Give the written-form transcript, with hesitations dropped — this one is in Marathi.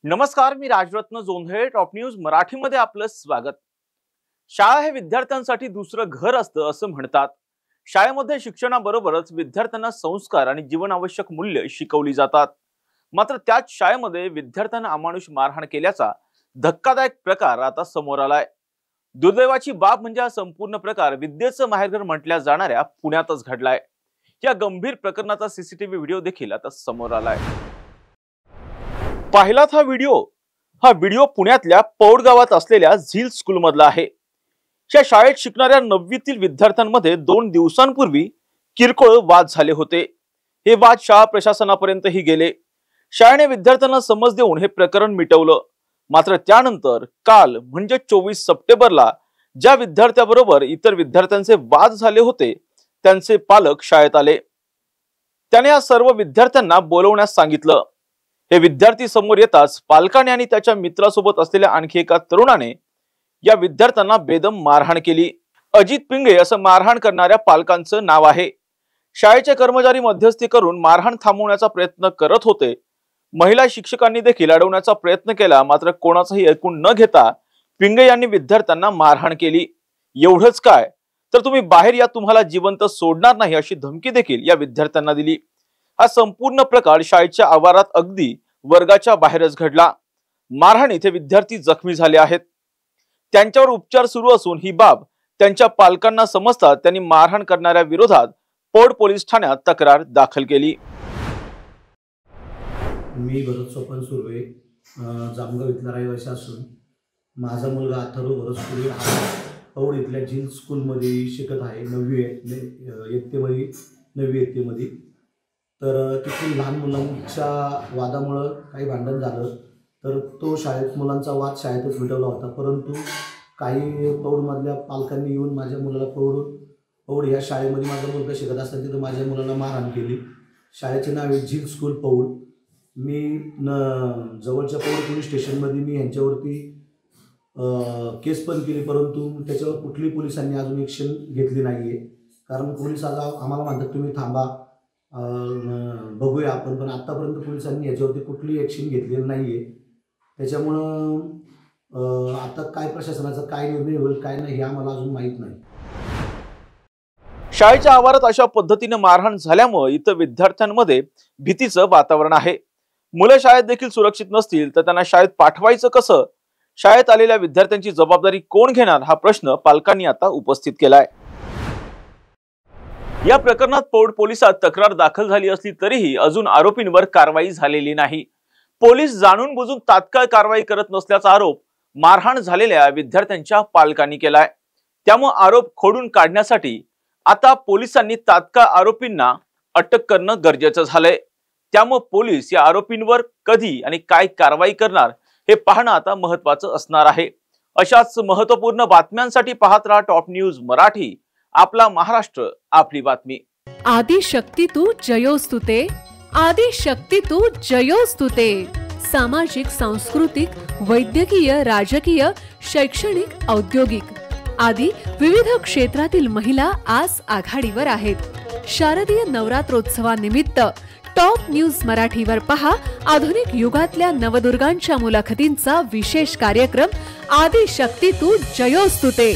नमस्कार, मी राजरत्न जोंधळे. टॉप न्यूज मराठीमध्ये आपलं स्वागत. शाळा हे विद्यार्थ्यांसाठी दुसरं घर असतं असं म्हणतात. शाळेमध्ये शिक्षणाबरोबरच विद्यार्थ्यांना संस्कार आणि जीवनावश्यक मूल्य शिकवली जातात. मात्र त्याच शाळेमध्ये विद्यार्थ्यांना अमानुष मारहाण केल्याचा धक्कादायक प्रकार आता समोर आलाय. दुर्दैवाची बाब म्हणजे हा संपूर्ण प्रकार विद्येचं माहेरघर म्हटल्या जाणाऱ्या पुण्यातच घडलाय. या गंभीर प्रकरणाचा सीसीटीव्ही व्हिडिओ देखील आता समोर आलाय. पाहिलात हा व्हिडिओ पुण्यातल्या पौड गावात असलेल्या झील स्कूल मधला आहे. या शाळेत शिकणाऱ्या 9वीतील विद्यार्थ्यांमध्ये 2 दिवसांपूर्वी किरकोळ वाद झाले होते. हे वाद शाळा प्रशासनापर्यंतही गेले. शाळेने विद्यार्थ्यांना समज देऊन हे प्रकरण मिटवलं. मात्र त्यानंतर काल म्हणजे 24 सप्टेंबरला ज्या विद्यार्थ्याबरोबर इतर विद्यार्थ्यांचे वाद झाले होते त्यांचे पालक शाळेत आले. त्याने या सर्व विद्यार्थ्यांना बोलवण्यास सांगितलं. हे विद्यार्थी समोर येताच पालकाने आणि त्याच्या मित्रासोबत असलेल्या आणखी एका तरुणाने या विद्यार्थ्यांना बेदम मारहाण केली. अजित पिंगे असं मारहाण करणाऱ्या पालकांचं नाव आहे. शाळेचे कर्मचारी मध्यस्थी करून मारहाण थांबवण्याचा प्रयत्न करत होते. महिला शिक्षकांनी देखील अडवण्याचा प्रयत्न केला. मात्र कोणाचंही ऐकून न घेता पिंगे यांनी विद्यार्थ्यांना मारहाण केली. एवढंच काय तर तुम्ही बाहेर या, तुम्हाला जिवंत सोडणार नाही अशी धमकी देखील या विद्यार्थ्यांना दिली. हा संपूर्ण प्रकार शाळेच्या आवारात अगदी वर्गाच्या बाहेरच घडला. मारहाणीत हे विद्यार्थी जखमी झाले आहेत. त्यांच्यावर उपचार सुरू असून ही बाब त्यांच्या पालकांना समजतात त्यांनी मारहाण करणाऱ्या विरोधात पौड पोलीस ठाण्यात तक्रार दाखल केली. मी भरत सोपन सुर्वे, जामगाव इथला रहिवासी असून माझा मुलगा अथर्व भरत सुर्वे पौड इथल्या झील स्कूलमध्ये शिकत आहे. 9वी इयत्तेमध्ये. तर तिथून लहान मुलांच्या वादामुळं काही भांडण झालं. तर तो मुलांचा वाद शाळेतच मिटवला होता. परंतु काही पौडमधल्या पालकांनी येऊन माझ्या मुलाला पौड या शाळेमध्ये माझा मुलगा शिकत असताना तिथं माझ्या मुलाला मारहाण केली. शाळेचे नाव आहे झील स्कूल पौड. मी जवळच्या पौड पोलीस स्टेशनमध्ये मी यांच्यावरती केस पण केली. परंतु त्याच्यावर कुठलीही पोलिसांनी अजून ॲक्शन घेतली नाही आहे. कारण पोलीस आम्हाला म्हणतात तुम्ही थांबा, बघूया आपण, पण आतापर्यंत पोलिसांनी याच्यावरती कुठलीही ॲक्शन घेतलेली नाही आहे. त्याच्यामुळं आता काय प्रशासनाचा काय निर्णय होईल काय नाही हे आम्हाला अजून माहीत नाही. शाळेच्या आवारात अशा पद्धतीने मारहाण झाल्यामुळे इतर विद्यार्थ्यांमध्ये भीतीचं वातावरण आहे. मुलं शाळेत देखील सुरक्षित नसतील तर त्यांना शाळेत पाठवायचं कसं? शाळेत आलेल्या विद्यार्थ्यांची जबाबदारी कोण घेणार हा प्रश्न पालकांनी आता उपस्थित केलाय. या प्रकरणात पौड पोलिसात तक्रार दाखल झाली असली तरीही अजून आरोपींवर कारवाई झालेली नाही. पोलीस जाणून बुजून तात्काळ कारवाई करत नसल्याचा आरोप मारहाण झालेल्या विद्यार्थ्यांच्या पालकांनी केलाय. त्यामुळे आरोप खोडून काढण्यासाठी आता पोलिसांनी तात्काळ आरोपींना अटक करणं गरजेचं झालंय. त्यामुळे पोलीस या आरोपींवर कधी आणि काय कारवाई करणार हे पाहणं आता महत्त्वाचं असणार आहे. अशाच महत्त्वपूर्ण बातम्यांसाठी पाहत राहा टॉप न्यूज मराठी. आपला महाराष्ट्र, आपली बातमी. आदिशक्ती तू जयोस्तुते, आदिशक्ती तू जयोस्तुते. सामाजिक, सांस्कृतिक, वैद्यकीय, राजकीय, शैक्षणिक, औद्योगिक आदी विविध क्षेत्रातील महिला आज आघाडीवर आहेत. शारदीय नवरात्रोत्सवानिमित्त टॉप न्यूज मराठीवर पहा आधुनिक युगातल्या नवदुर्गांच्या मुलाखतींचा विशेष कार्यक्रम आदिशक्ती तू जयोस्तुते.